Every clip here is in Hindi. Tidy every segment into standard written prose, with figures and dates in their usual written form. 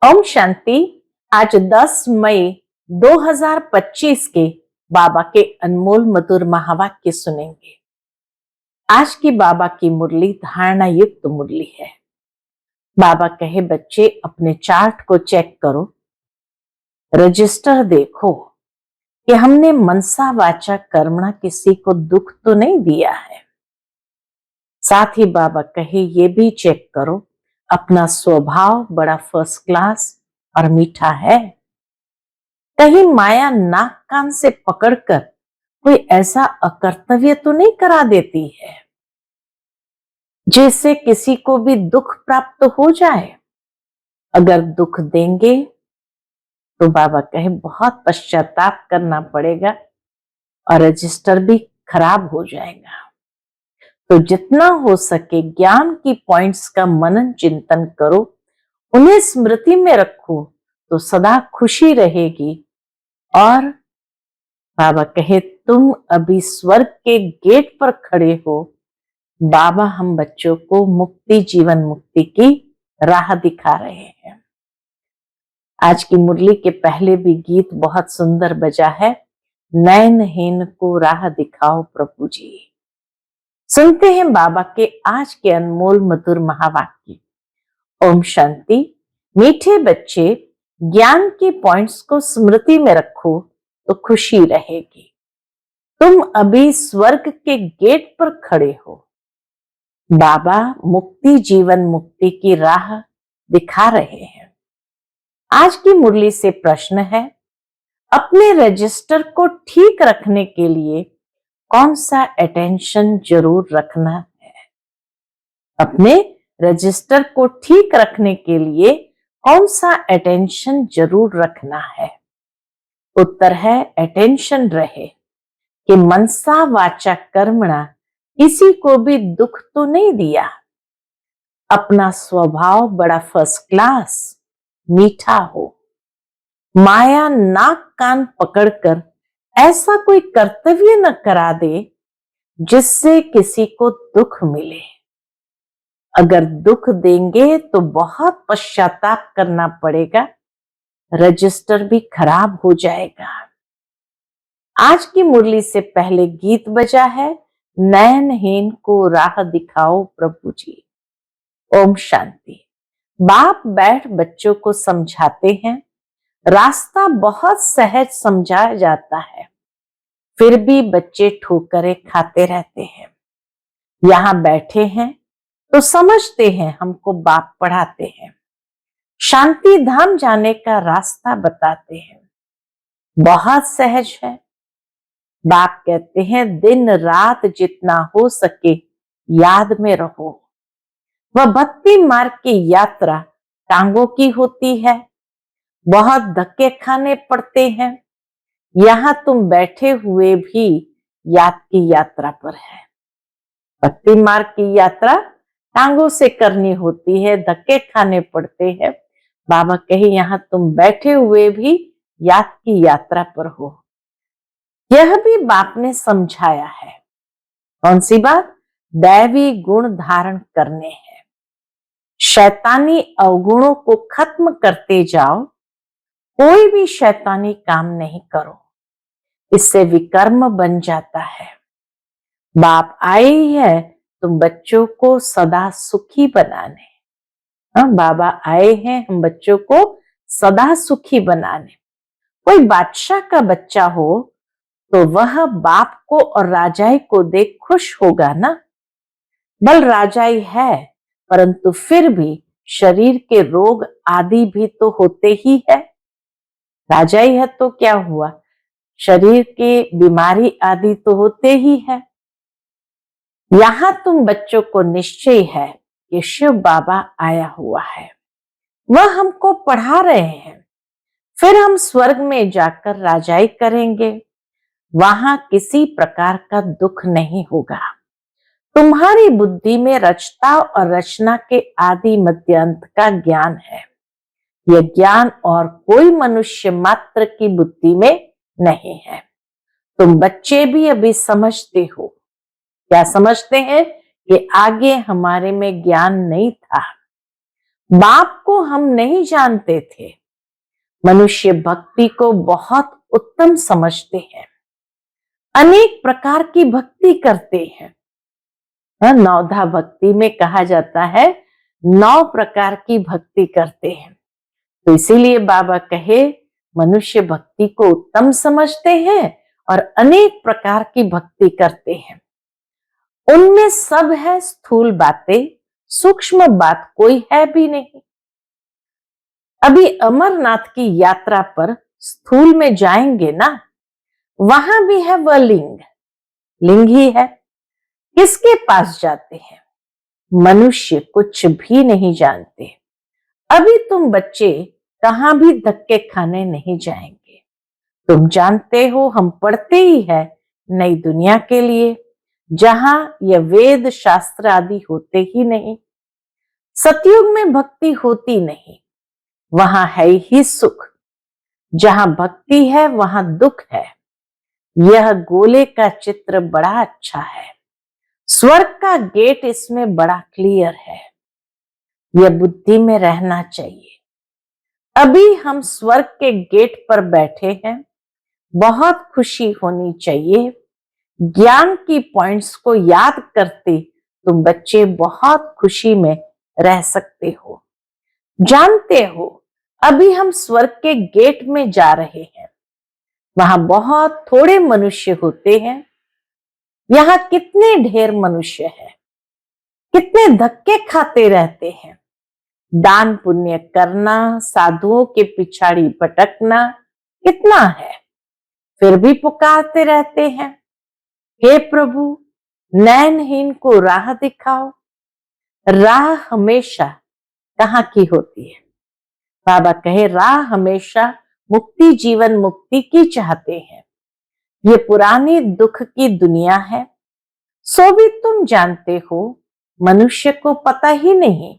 ओम शांति। आज 10 मई 2025 के बाबा के अनमोल मधुर महावाक्य सुनेंगे। आज की बाबा की मुरली धारणा युक्त मुरली है। बाबा कहे, बच्चे अपने चार्ट को चेक करो, रजिस्टर देखो कि हमने मनसा वाचा कर्मणा किसी को दुख तो नहीं दिया है। साथ ही बाबा कहे, ये भी चेक करो अपना स्वभाव बड़ा फर्स्ट क्लास और मीठा है। कहीं माया नाक कान से पकड़कर कोई ऐसा अकर्तव्य तो नहीं करा देती है जिससे किसी को भी दुख प्राप्त हो जाए। अगर दुख देंगे तो बाबा कहे बहुत पश्चाताप करना पड़ेगा और रजिस्टर भी खराब हो जाएगा। तो जितना हो सके ज्ञान की पॉइंट्स का मनन चिंतन करो, उन्हें स्मृति में रखो तो सदा खुशी रहेगी। और बाबा कहे, तुम अभी स्वर्ग के गेट पर खड़े हो। बाबा हम बच्चों को मुक्ति, जीवन मुक्ति की राह दिखा रहे हैं। आज की मुरली के पहले भी गीत बहुत सुंदर बजा है, नयनहीन को राह दिखाओ प्रभु जी। सुनते हैं बाबा के आज के अनमोल मधुर महावाक्य। ओम शांति। मीठे बच्चे, ज्ञान की पॉइंट्स को स्मृति में रखो तो खुशी रहेगी। तुम अभी स्वर्ग के गेट पर खड़े हो। बाबा मुक्ति, जीवन मुक्ति की राह दिखा रहे हैं। आज की मुरली से प्रश्न है, अपने रजिस्टर को ठीक रखने के लिए कौन सा अटेंशन जरूर रखना है? अपने रजिस्टर को ठीक रखने के लिए कौन सा अटेंशन जरूर रखना है? उत्तर है, अटेंशन रहे कि मनसा वाचा कर्मणा किसी को भी दुख तो नहीं दिया। अपना स्वभाव बड़ा फर्स्ट क्लास मीठा हो। माया नाक कान पकड़कर ऐसा कोई कर्तव्य न करा दे जिससे किसी को दुख मिले। अगर दुख देंगे तो बहुत पश्चाताप करना पड़ेगा, रजिस्टर भी खराब हो जाएगा। आज की मुरली से पहले गीत बजा है, नयनहीन को राह दिखाओ प्रभु जी। ओम शांति। बाप बैठ बच्चों को समझाते हैं। रास्ता बहुत सहज समझाया जाता है, फिर भी बच्चे ठोकरें खाते रहते हैं। यहां बैठे हैं तो समझते हैं, हमको बाप पढ़ाते हैं, शांति धाम जाने का रास्ता बताते हैं। बहुत सहज है। बाप कहते हैं, दिन रात जितना हो सके याद में रहो। वह भक्ति मार्ग की यात्रा टांगों की होती है, बहुत धक्के खाने पड़ते हैं। यहां तुम बैठे हुए भी याद की यात्रा पर है। भक्ति मार्ग की यात्रा टांगों से करनी होती है, धक्के खाने पड़ते हैं। बाबा कहे, यहां तुम बैठे हुए भी याद की यात्रा पर हो। यह भी बाप ने समझाया है। कौन सी बात? दैवी गुण धारण करने हैं। शैतानी अवगुणों को खत्म करते जाओ। कोई भी शैतानी काम नहीं करो, इससे विकर्म बन जाता है। बाप आए ही है तुम बच्चों को सदा सुखी बनाने। बाबा आए हैं हम बच्चों को सदा सुखी बनाने। कोई बादशाह का बच्चा हो तो वह बाप को और राजाई को देख खुश होगा ना। बल राजाई है, परंतु फिर भी शरीर के रोग आदि भी तो होते ही है। राजाई है तो क्या हुआ, शरीर की बीमारी आदि तो होते ही है। यहां तुम बच्चों को निश्चय है कि शिव बाबा आया हुआ है, वह हमको पढ़ा रहे हैं। फिर हम स्वर्ग में जाकर राजाई करेंगे, वहां किसी प्रकार का दुख नहीं होगा। तुम्हारी बुद्धि में रचता और रचना के आदि मध्य अंत का ज्ञान है। यह ज्ञान और कोई मनुष्य मात्र की बुद्धि में नहीं है। तुम बच्चे भी अभी समझते हो। क्या समझते हैं? कि आगे हमारे में ज्ञान नहीं था। बाप को हम नहीं जानते थे। मनुष्य भक्ति को बहुत उत्तम समझते हैं, अनेक प्रकार की भक्ति करते हैं। नवधा भक्ति में कहा जाता है 9 प्रकार की भक्ति करते हैं। तो इसीलिए बाबा कहे मनुष्य भक्ति को उत्तम समझते हैं और अनेक प्रकार की भक्ति करते हैं। उनमें सब है स्थूल बातें, सूक्ष्म बात कोई है भी नहीं। अभी अमरनाथ की यात्रा पर स्थूल में जाएंगे ना, वहां भी है वह लिंग, लिंग ही है। किसके पास जाते हैं? मनुष्य कुछ भी नहीं जानते। अभी तुम बच्चे कहां भी धक्के खाने नहीं जाएंगे। तुम जानते हो हम पढ़ते ही है नई दुनिया के लिए, जहां यह वेद शास्त्र आदि होते ही नहीं। सतयुग में भक्ति होती नहीं, वहां है ही सुख। जहां भक्ति है वहां दुख है। यह गोले का चित्र बड़ा अच्छा है। स्वर्ग का गेट इसमें बड़ा क्लियर है। यह बुद्धि में रहना चाहिए। अभी हम स्वर्ग के गेट पर बैठे हैं, बहुत खुशी होनी चाहिए। ज्ञान की पॉइंट्स को याद करते तुम बच्चे बहुत खुशी में रह सकते हो। जानते हो अभी हम स्वर्ग के गेट में जा रहे हैं। वहां बहुत थोड़े मनुष्य होते हैं। यहाँ कितने ढेर मनुष्य हैं, कितने धक्के खाते रहते हैं। दान पुण्य करना, साधुओं के पिछाड़ी भटकना कितना है, फिर भी पुकारते रहते हैं, हे प्रभु नैनहीन को राह दिखाओ। राह हमेशा कहाँ की होती है? बाबा कहे राह हमेशा मुक्ति, जीवन मुक्ति की चाहते हैं। ये पुरानी दुख की दुनिया है। सो भी तुम जानते हो मनुष्य को पता ही नहीं।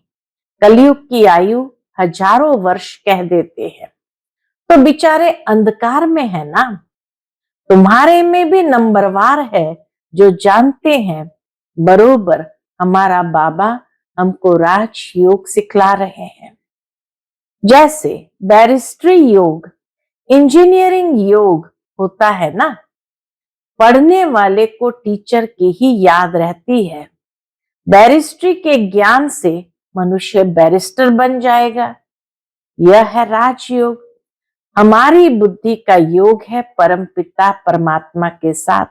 कलयुग की आयु हजारों वर्ष कह देते हैं, तो बेचारे अंधकार में है ना। तुम्हारे में भी नंबरवार है जो जानते हैं बरोबर हमारा बाबा हमको राजयोग सिखला रहे हैं। जैसे बैरिस्ट्री योग, इंजीनियरिंग योग होता है ना, पढ़ने वाले को टीचर की ही याद रहती है। बैरिस्ट्री के ज्ञान से मनुष्य बैरिस्टर बन जाएगा। यह है राजयोग। हमारी बुद्धि का योग है परमपिता परमात्मा के साथ।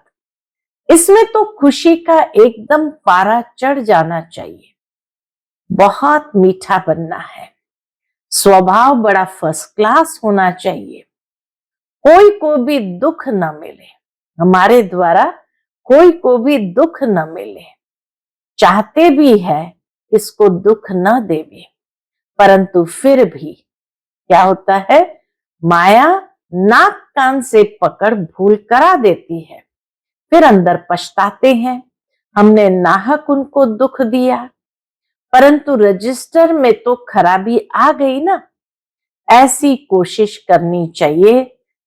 इसमें तो खुशी का एकदम पारा चढ़ जाना चाहिए। बहुत मीठा बनना है, स्वभाव बड़ा फर्स्ट क्लास होना चाहिए। कोई को भी दुख न मिले, हमारे द्वारा कोई को भी दुख न मिले। चाहते भी है इसको दुख न देवे, परंतु फिर भी क्या होता है, माया नाक कान से पकड़ भूल करा देती है। फिर अंदर पछताते हैं हमने नाहक उनको दुख दिया, परंतु रजिस्टर में तो खराबी आ गई ना। ऐसी कोशिश करनी चाहिए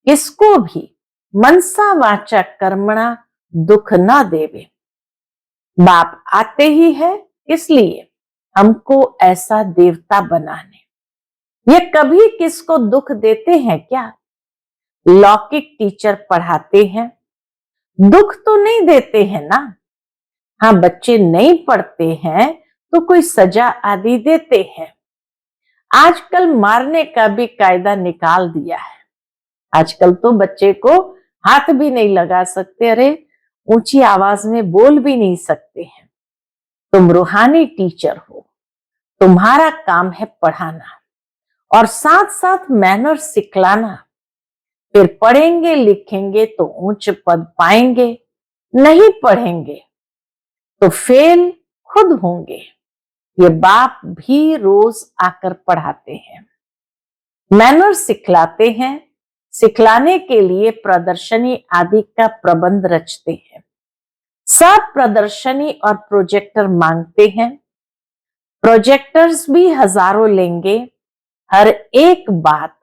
किसको भी मनसा वाचा कर्मणा दुख ना देवे। बाप आते ही है इसलिए हमको ऐसा देवता बनाने। ये कभी किसको दुख देते हैं क्या? लौकिक टीचर पढ़ाते हैं, दुख तो नहीं देते हैं ना। हाँ, बच्चे नहीं पढ़ते हैं तो कोई सजा आदि देते हैं। आजकल मारने का भी कायदा निकाल दिया है। आजकल तो बच्चे को हाथ भी नहीं लगा सकते, अरे ऊंची आवाज में बोल भी नहीं सकते हैं। तुम रूहानी टीचर हो, तुम्हारा काम है पढ़ाना और साथ साथ मैनर सिखलाना। फिर पढ़ेंगे लिखेंगे तो उच्च पद पाएंगे, नहीं पढ़ेंगे तो फेल खुद होंगे। ये बाप भी रोज आकर पढ़ाते हैं, मैनर सिखलाते हैं। सिखलाने के लिए प्रदर्शनी आदि का प्रबंध रचते हैं। सब प्रदर्शनी और प्रोजेक्टर मांगते हैं। प्रोजेक्टर्स भी हजारों लेंगे। हर एक बात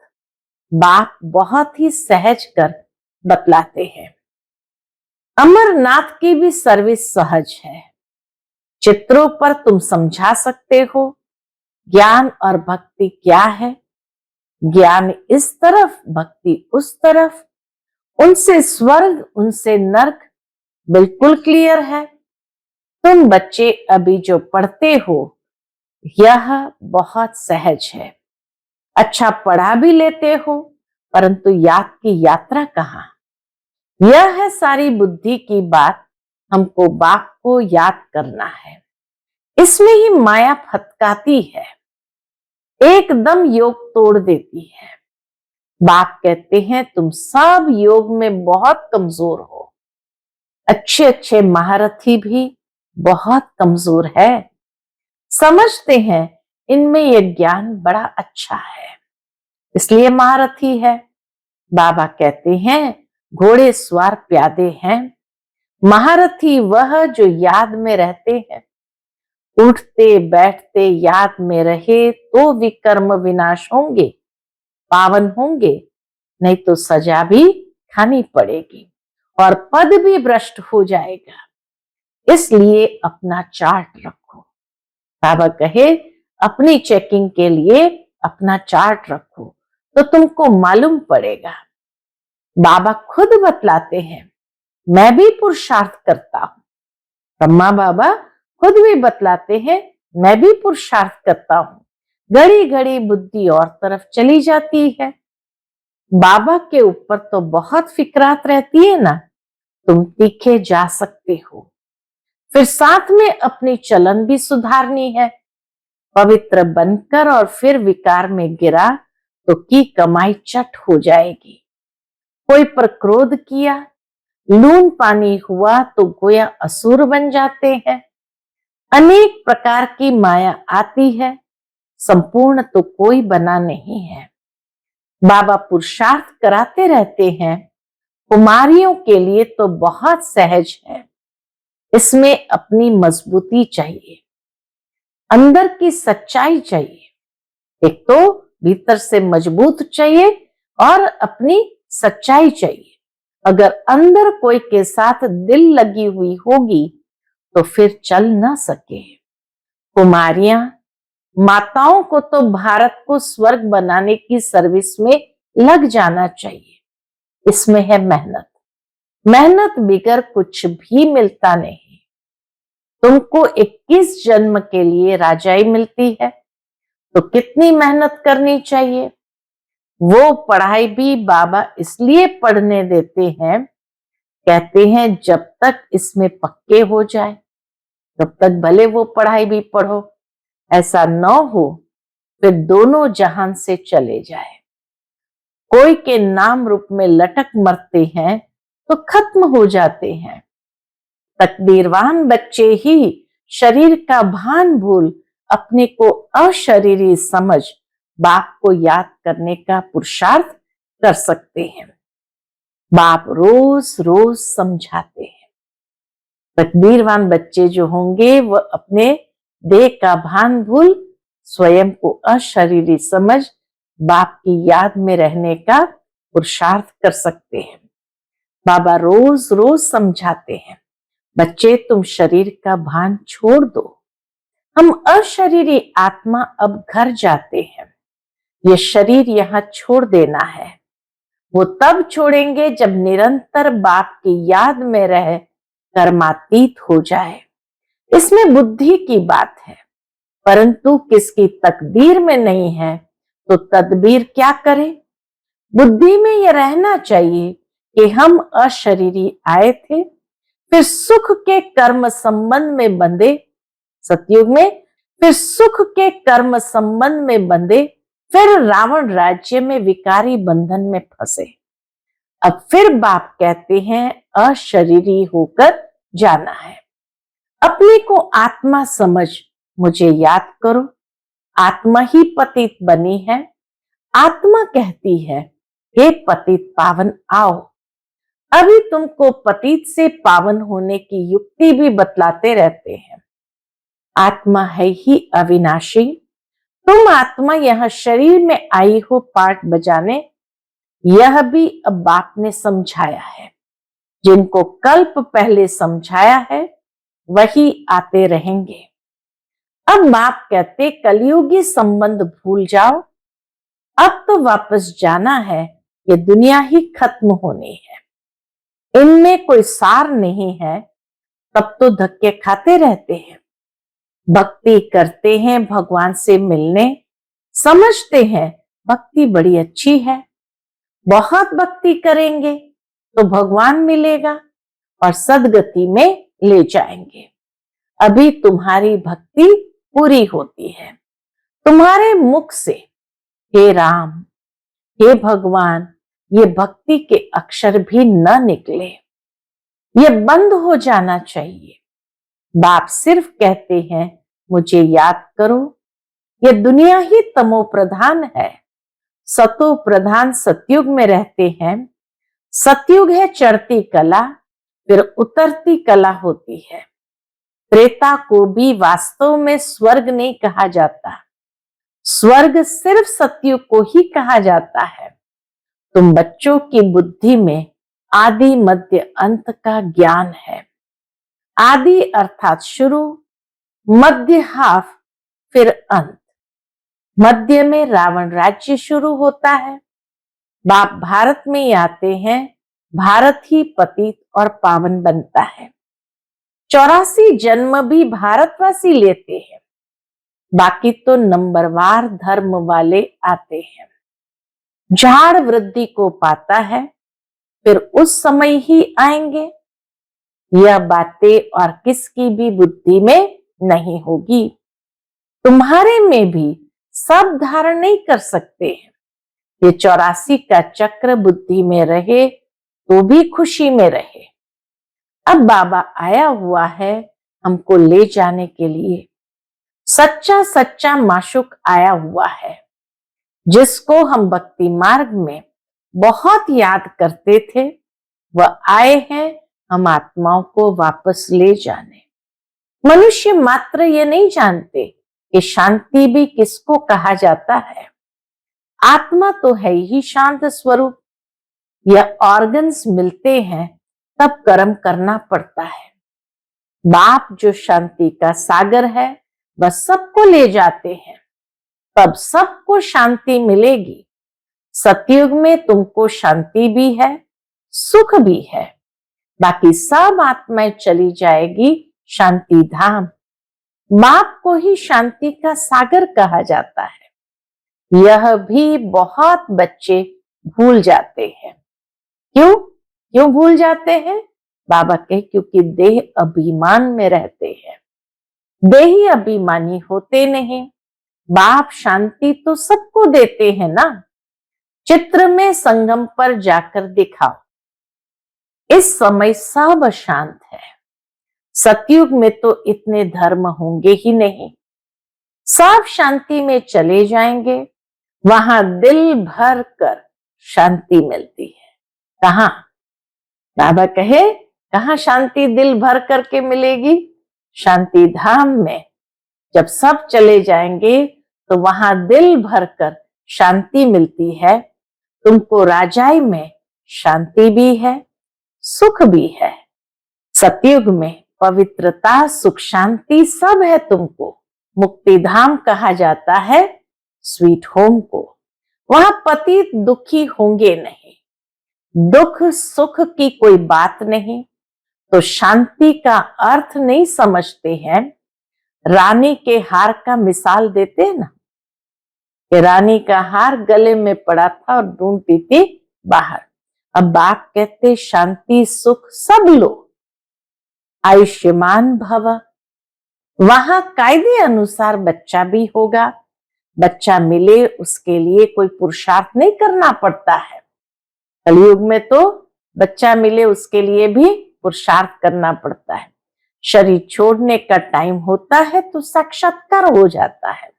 बाप बहुत ही सहज कर बतलाते हैं। अमरनाथ की भी सर्विस सहज है। चित्रों पर तुम समझा सकते हो, ज्ञान और भक्ति क्या है, ज्ञान इस तरफ, भक्ति उस तरफ, उनसे स्वर्ग उनसे नर्क बिल्कुल क्लियर है। तुम बच्चे अभी जो पढ़ते हो यह बहुत सहज है, अच्छा पढ़ा भी लेते हो, परंतु याद की यात्रा कहाँ। यह है सारी बुद्धि की बात, हमको बाप को याद करना है। इसमें ही माया फटकाती है, एकदम योग तोड़ देती है। बाप कहते हैं तुम सब योग में बहुत कमजोर हो, अच्छे अच्छे महारथी भी बहुत कमजोर है। समझते हैं इनमें यह ज्ञान बड़ा अच्छा है, इसलिए महारथी है। बाबा कहते हैं घोड़े स्वार प्यादे हैं, महारथी वह जो याद में रहते हैं। उठते बैठते याद में रहे तो विकर्म विनाश होंगे, पावन होंगे, नहीं तो सजा भी खानी पड़ेगी और पद भी भ्रष्ट हो जाएगा। इसलिए अपना चार्ट रखो। बाबा कहे अपनी चेकिंग के लिए अपना चार्ट रखो तो तुमको मालूम पड़ेगा। बाबा खुद बतलाते हैं मैं भी पुरुषार्थ करता हूं, ब्रह्मा बाबा खुद भी बतलाते हैं मैं भी पुरुषार्थ करता हूं। घड़ी घड़ी बुद्धि और तरफ चली जाती है। बाबा के ऊपर तो बहुत फिक्रात रहती है ना, तुम तीखे जा सकते हो। फिर साथ में अपनी चलन भी सुधारनी है। पवित्र बनकर और फिर विकार में गिरा तो की कमाई चट हो जाएगी। कोई पर क्रोध किया, लून पानी हुआ तो गोया असुर बन जाते हैं। अनेक प्रकार की माया आती है, संपूर्ण तो कोई बना नहीं है। बाबा पुरुषार्थ कराते रहते हैं, कुमारियों के लिए तो बहुत सहज है। इसमें अपनी मजबूती चाहिए, अंदर की सच्चाई चाहिए। एक तो भीतर से मजबूत चाहिए और अपनी सच्चाई चाहिए। अगर अंदर कोई के साथ दिल लगी हुई होगी तो फिर चल ना सके। कुमारियां माताओं को तो भारत को स्वर्ग बनाने की सर्विस में लग जाना चाहिए। इसमें है मेहनत, मेहनत बिगर कुछ भी मिलता नहीं। तुमको 21 जन्म के लिए राजाई मिलती है तो कितनी मेहनत करनी चाहिए। वो पढ़ाई भी बाबा इसलिए पढ़ने देते हैं, कहते हैं जब तक इसमें पक्के हो जाए तब तक भले वो पढ़ाई भी पढ़ो, ऐसा न हो फिर दोनों जहान से चले जाए। कोई के नाम रूप में लटक मरते हैं तो खत्म हो जाते हैं। तकदीरवान बच्चे ही शरीर का भान भूल अपने को अशरीरी समझ बाप को याद करने का पुरुषार्थ कर सकते हैं। बाप रोज रोज समझाते हैं। तकदीरवान बच्चे जो होंगे वह अपने देह का भान भूल स्वयं को अशरीरी समझ बाप की याद में रहने का पुरुषार्थ कर सकते हैं। बाबा रोज रोज समझाते हैं बच्चे तुम शरीर का भान छोड़ दो। हम अशरीरी आत्मा अब घर जाते हैं, ये शरीर यहाँ छोड़ देना है। वो तब छोड़ेंगे जब निरंतर बाप की याद में रह कर्मातीत हो जाए। इसमें बुद्धि की बात है, परंतु किसकी तकदीर में नहीं है तो तदबीर क्या करे। बुद्धि में यह रहना चाहिए कि हम अशरीरी आए थे, फिर सुख के कर्म संबंध में बंधे, सतयुग में फिर सुख के कर्म संबंध में बंधे, फिर रावण राज्य में विकारी बंधन में फंसे। अब फिर बाप कहते हैं अशरीरी होकर जाना है। अपने को आत्मा समझ मुझे याद करो। आत्मा ही पतित बनी है। आत्मा कहती है हे पतित पावन आओ। अभी तुमको पतित से पावन होने की युक्ति भी बतलाते रहते हैं। आत्मा है ही अविनाशी। तुम आत्मा यह शरीर में आई हो पाठ बजाने, यह भी अब बाप ने समझाया है। जिनको कल्प पहले समझाया है वही आते रहेंगे। अब बाप कहते कलयुगी संबंध भूल जाओ, अब तो वापस जाना है, ये दुनिया ही खत्म होनी है, इनमें कोई सार नहीं है, तब तो धक्के खाते रहते हैं। भक्ति करते हैं भगवान से मिलने, समझते हैं भक्ति बड़ी अच्छी है, बहुत भक्ति करेंगे तो भगवान मिलेगा और सदगति में ले जाएंगे। अभी तुम्हारी भक्ति पूरी होती है, तुम्हारे मुख से हे राम, हे भगवान, ये भक्ति के अक्षर भी न निकले, ये बंद हो जाना चाहिए। बाप सिर्फ कहते हैं मुझे याद करो, ये दुनिया ही तमो प्रधान है, सतो प्रधान सतयुग में रहते हैं। सतयुग है चढ़ती कला, फिर उतरती कला होती है। त्रेता को भी वास्तव में स्वर्ग नहीं कहा जाता, स्वर्ग सिर्फ सतयुग को ही कहा जाता है। तुम बच्चों की बुद्धि में आदि मध्य अंत का ज्ञान है। आदि अर्थात शुरू, मध्य हाफ, फिर अंत। मध्य में रावण राज्य शुरू होता है, बाप भारत में ही आते हैं, भारत ही पतित और पावन बनता है। 84 जन्म भी भारतवासी लेते हैं, बाकी तो नंबरवार धर्म वाले आते हैं। झाड़ वृद्धि को पाता है, फिर उस समय ही आएंगे। यह बातें और किसकी भी बुद्धि में नहीं होगी, तुम्हारे में भी सब धारण नहीं कर सकते हैं। ये 84 का चक्र बुद्धि में रहे तो भी खुशी में रहे। अब बाबा आया हुआ है हमको ले जाने के लिए, सच्चा सच्चा माशुक आया हुआ है, जिसको हम भक्ति मार्ग में बहुत याद करते थे, वह आए हैं हम आत्माओं को वापस ले जाने। मनुष्य मात्र ये नहीं जानते कि शांति भी किसको कहा जाता है। आत्मा तो है ही शांत स्वरूप, यह ऑर्गन्स मिलते हैं तब कर्म करना पड़ता है। बाप जो शांति का सागर है वह सबको ले जाते हैं, तब सबको शांति मिलेगी। सतयुग में तुमको शांति भी है, सुख भी है, बाकी सब आत्माएं चली जाएगी शांति धाम। बाप को ही शांति का सागर कहा जाता है। यह भी बहुत बच्चे भूल जाते हैं। क्यों भूल जाते हैं? बाबा कहे क्योंकि देह अभिमान में रहते हैं, देही अभिमानी होते नहीं। बाप शांति तो सबको देते हैं ना, चित्र में संगम पर जाकर दिखाओ, इस समय सब शांत है। सतयुग में तो इतने धर्म होंगे ही नहीं, सब शांति में चले जाएंगे, वहां दिल भर कर शांति मिलती है। कहां? बाबा कहे कहां शांति दिल भर करके मिलेगी? शांति धाम में। जब सब चले जाएंगे तो वहां दिल भर कर शांति मिलती है। तुमको राजाई में शांति भी है, सुख भी है। सतयुग में पवित्रता, सुख, शांति सब है तुमको। मुक्ति धाम कहा जाता है स्वीट होम को। वहां पतित दुखी होंगे नहीं, दुख सुख की कोई बात नहीं। तो शांति का अर्थ नहीं समझते हैं। रानी के हार का मिसाल देते हैं ना, कि रानी का हार गले में पड़ा था और ढूंढती थी बाहर। अब बाप कहते शांति सुख सब लो, आयुष्मान भव। वहां कायदे अनुसार बच्चा भी होगा, बच्चा मिले उसके लिए कोई पुरुषार्थ नहीं करना पड़ता है। कलयुग में तो बच्चा मिले उसके लिए भी पुरुषार्थ करना पड़ता है। शरीर छोड़ने का टाइम होता है तो साक्षात्कार हो जाता है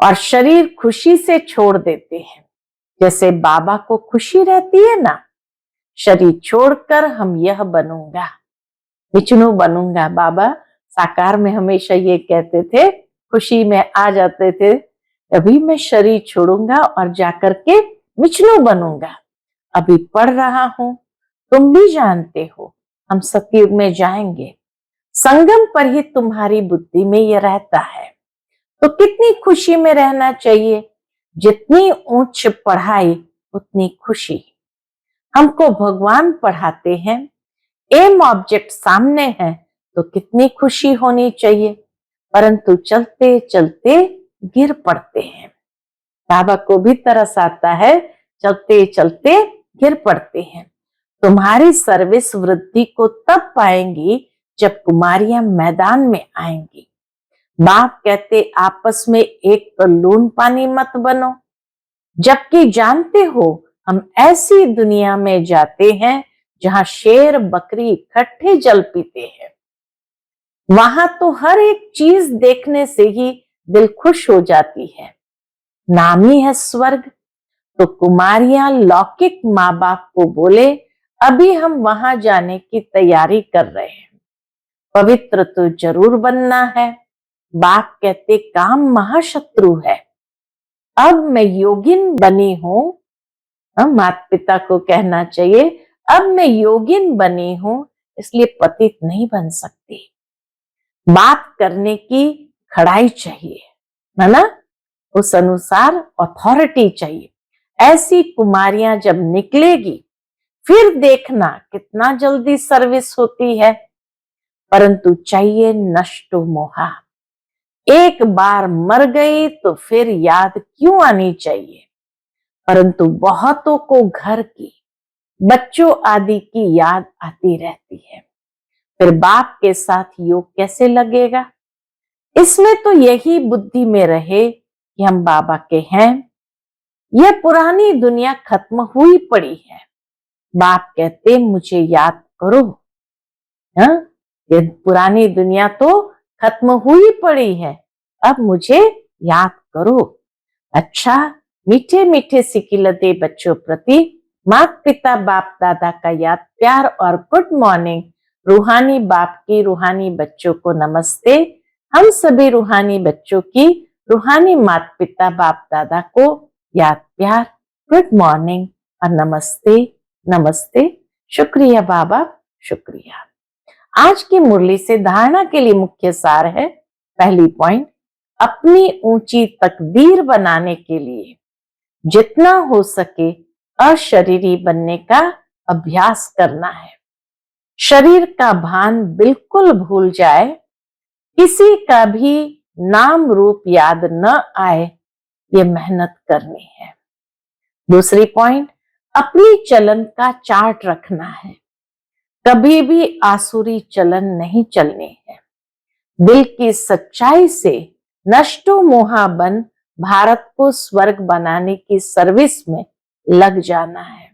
और शरीर खुशी से छोड़ देते हैं। जैसे बाबा को खुशी रहती है ना, शरीर छोड़कर हम यह बनूंगा, विष्णु बनूंगा। बाबा साकार में हमेशा ये कहते थे, खुशी में आ जाते थे, अभी मैं शरीर छोड़ूंगा और जाकर के विष्णु बनूंगा। अभी पढ़ रहा हूं, तुम भी जानते हो हम सतयुग में जाएंगे। संगम पर ही तुम्हारी बुद्धि में यह रहता है। तो कितनी खुशी में रहना चाहिए। जितनी उच्च पढ़ाई उतनी खुशी। हमको भगवान पढ़ाते हैं, एम ऑब्जेक्ट सामने है, तो कितनी खुशी होनी चाहिए, परंतु चलते चलते गिर पड़ते हैं। बाबा को भी तरस आता है, चलते चलते गिर पड़ते हैं। तुम्हारी सर्विस वृद्धि को तब पाएंगी जब कुमारियां मैदान में आएंगी। बाप कहते आपस में एक तो लून पानी मत बनो, जबकि जानते हो हम ऐसी दुनिया में जाते हैं जहां शेर बकरी इकट्ठे जल पीते हैं। वहां तो हर एक चीज देखने से ही दिल खुश हो जाती है। नाम ही है स्वर्ग। तो कुमारियां लौकिक माँ बाप को बोले अभी हम वहां जाने की तैयारी कर रहे हैं, पवित्र तो जरूर बनना है। बाप कहते काम महाशत्रु है। अब मैं योगिन बनी हूं, माता पिता को कहना चाहिए अब मैं योगिन बनी हूं, इसलिए पतित नहीं बन सकती। बात करने की खड़ाई चाहिए, है ना, उस अनुसार अथॉरिटी चाहिए। ऐसी कुमारियां जब निकलेगी फिर देखना कितना जल्दी सर्विस होती है। परंतु चाहिए नष्टो मोहा। एक बार मर गई तो फिर याद क्यों आनी चाहिए, परंतु बहुतों को घर की, बच्चों आदि की याद आती रहती है। फिर बाप के साथ योग कैसे लगेगा। इसमें तो यही बुद्धि में रहे कि हम बाबा के हैं, यह पुरानी दुनिया खत्म हुई पड़ी है। बाप कहते मुझे याद करो। ये पुरानी दुनिया तो खत्म हुई पड़ी है, अब मुझे याद करो। अच्छा, मीठे मीठे सिकिलते बच्चों प्रति माता पिता बाप दादा का याद प्यार और गुड मॉर्निंग। रूहानी बाप की रूहानी बच्चों को नमस्ते। हम सभी रूहानी बच्चों की रूहानी माता पिता बाप दादा को याद प्यार, गुड मॉर्निंग और नमस्ते नमस्ते। शुक्रिया बाबा, शुक्रिया। आज की मुरली से धारणा के लिए मुख्य सार है, पहली पॉइंट, अपनी ऊंची तकदीर बनाने के लिए जितना हो सके अशरीरी बनने का अभ्यास करना है। शरीर का भान बिल्कुल भूल जाए, किसी का भी नाम रूप याद न आए, ये मेहनत करनी है। दूसरी पॉइंट, अपनी चलन का चार्ट रखना है। कभी भी आसुरी चलन नहीं चलनी है। दिल की सच्चाई से नष्टो मोहा बन भारत को स्वर्ग बनाने की सर्विस में लग जाना है।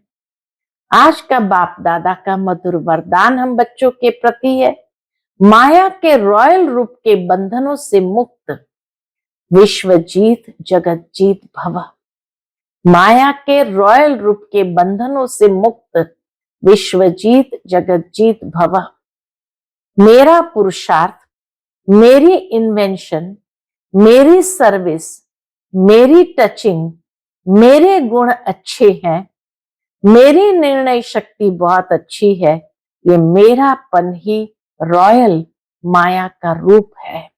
आज का बाप दादा का मधुर वरदान हम बच्चों के प्रति है, माया के रॉयल रूप के बंधनों से मुक्त विश्व जीत जगत जीत भव। माया के रॉयल रूप के बंधनों से मुक्त विश्व जीत जगत जीत भव। मेरा पुरुषार्थ, मेरी इन्वेंशन, मेरी सर्विस, मेरी टचिंग, मेरे गुण अच्छे हैं, मेरी निर्णय शक्ति बहुत अच्छी है, ये मेरापन ही रॉयल माया का रूप है।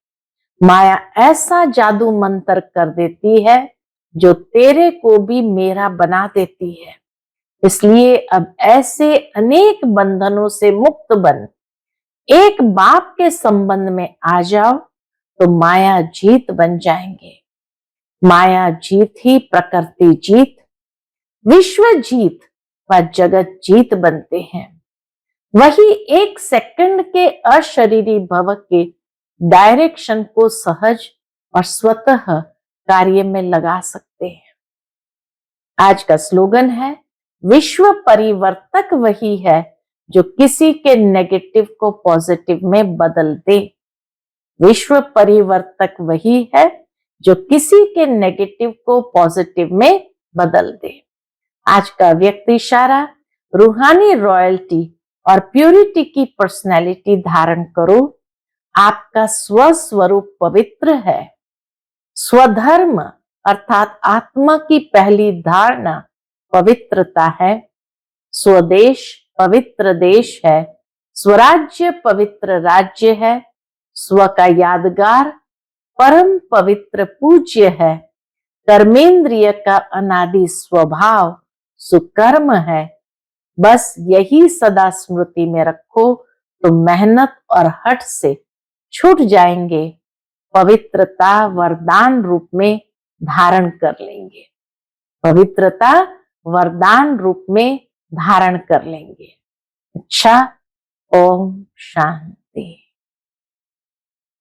माया ऐसा जादू मंत्र कर देती है जो तेरे को भी मेरा बना देती है। इसलिए अब ऐसे अनेक बंधनों से मुक्त बन एक बाप के संबंध में आ जाओ तो माया जीत बन जाएंगे। माया जीत ही प्रकृति जीत, विश्व जीत व जगत जीत बनते हैं। वही एक सेकंड के अशरीरी भव के डायरेक्शन को सहज और स्वतः कार्य में लगा सकते हैं। आज का स्लोगन है, विश्व परिवर्तक वही है जो किसी के नेगेटिव को पॉजिटिव में बदल दे। विश्व परिवर्तक वही है जो किसी के नेगेटिव को पॉजिटिव में बदल दे। आज का व्यक्ति इशारा, रूहानी रॉयल्टी और प्यूरिटी की पर्सनैलिटी धारण करो। आपका स्वस्वरूप पवित्र है। स्वधर्म अर्थात आत्मा की पहली धारणा पवित्रता है। स्वदेश पवित्र देश है। स्वराज्य पवित्र राज्य है। स्व का यादगार परम पवित्र पूज्य है। कर्मेंद्रिय का अनादि स्वभाव सुकर्म है। बस यही सदा स्मृति में रखो तो मेहनत और हठ से छूट जाएंगे, पवित्रता वरदान रूप में धारण कर लेंगे। पवित्रता वरदान रूप में धारण कर लेंगे। अच्छा, ओम शांति।